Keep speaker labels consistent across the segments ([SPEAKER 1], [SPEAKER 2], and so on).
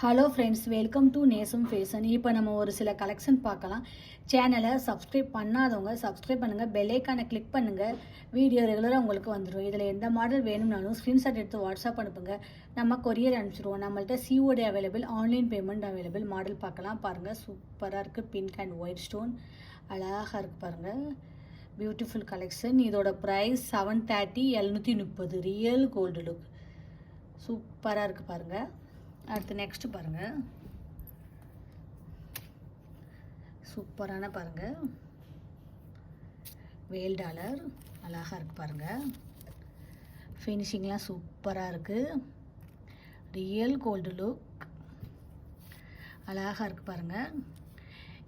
[SPEAKER 1] Hello friends, welcome to நேசம் fashion. இப்போ நம்ம ஒரு சில கலெக்ஷன் பார்க்கலாம். சேனலை சப்ஸ்கிரைப் பண்ணாதவங்க சப்ஸ்கிரைப் பண்ணுங்கள், பெல்லைக்கானை கிளிக் பண்ணுங்கள். வீடியோ ரெகுலராக உங்களுக்கு வந்துடும். இதில் எந்த மாடல் வேணும்னாலும் ஸ்க்ரீன்ஷாட் எடுத்து வாட்ஸ்அப் அனுப்புங்க, நம்ம கொரியர் அனுப்பிச்சிடுவோம். நம்மள்ட்ட COD available, online payment available. Model பார்க்கலாம். பாருங்கள், சூப்பராக இருக்குது. பிங்க் அண்ட் ஒயிட் ஸ்டோன் அழகாக இருக்குது பாருங்கள். Beautiful collection. இதோட ப்ரைஸ் 730, 730. ரியல் கோல்டு லுக் சூப்பராக இருக்குது பாருங்கள். அடுத்து நெக்ஸ்ட் பாருங்கள், சூப்பரான பாருங்கள் வேல் டாலர் அழகாக இருக்குது பாருங்கள். ஃபினிஷிங்லாம் சூப்பராக இருக்குது. ரியல் கோல்டு லுக் அழகாக இருக்குது பாருங்கள்.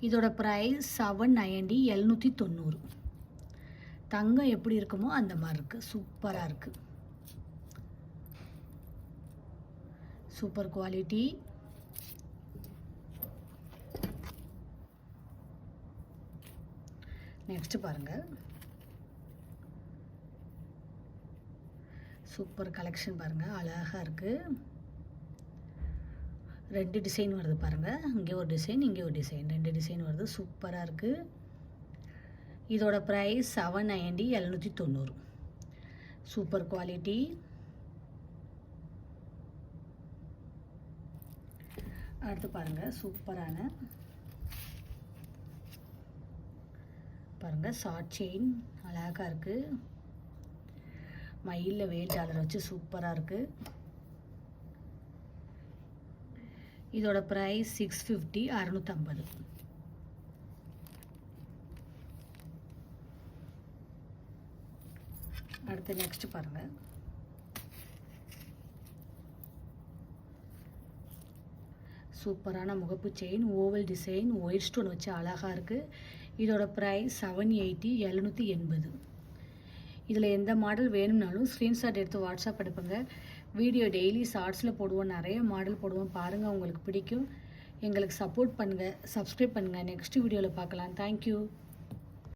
[SPEAKER 1] இதோட ப்ரைஸ் 790, 790. தங்கம் எப்படி இருக்குமோ அந்த மாதிரி இருக்குது. சூப்பராக இருக்குது. Super quality. நெக்ஸ்ட் பாருங்கள், சூப்பர் கலெக்ஷன் பாருங்கள், அழகாக இருக்குது. 2 டிசைன் வருது பாருங்கள். இங்கே ஒரு டிசைன், இங்கே ஒரு டிசைன், 2 டிசைன் வருது. சூப்பராக இருக்குது. இதோட ப்ரைஸ் 790, 790. Super quality. அடுத்து பாருங்கள், சூப்பரான பாருங்கள் ஷார்ட் செயின் அழகாக இருக்குது. மயிலில் வேல் டாலர் வச்சு சூப்பராக இருக்குது. இதோட ப்ரைஸ் 650, 650. அடுத்து நெக்ஸ்ட் பாருங்கள், சூப்பரான முகப்பு chain, oval design, white stone வச்சு அழகாக இருக்குது. இதோட ப்ரைஸ் 780, 780. இதில் எந்த மாடல் வேணும்னாலும் ஸ்க்ரீன்ஷாட் எடுத்து வாட்ஸ்அப் அனுப்புங்க. வீடியோ டெய்லி ஷார்ட்ஸில் போடுவோம், நிறைய மாடல் போடுவோம். பாருங்கள், உங்களுக்கு பிடிக்கும். எங்களுக்கு சப்போர்ட் பண்ணுங்கள், சப்ஸ்கிரைப் பண்ணுங்கள். நெக்ஸ்ட் வீடியோவில் பார்க்கலாம். தேங்க்யூ.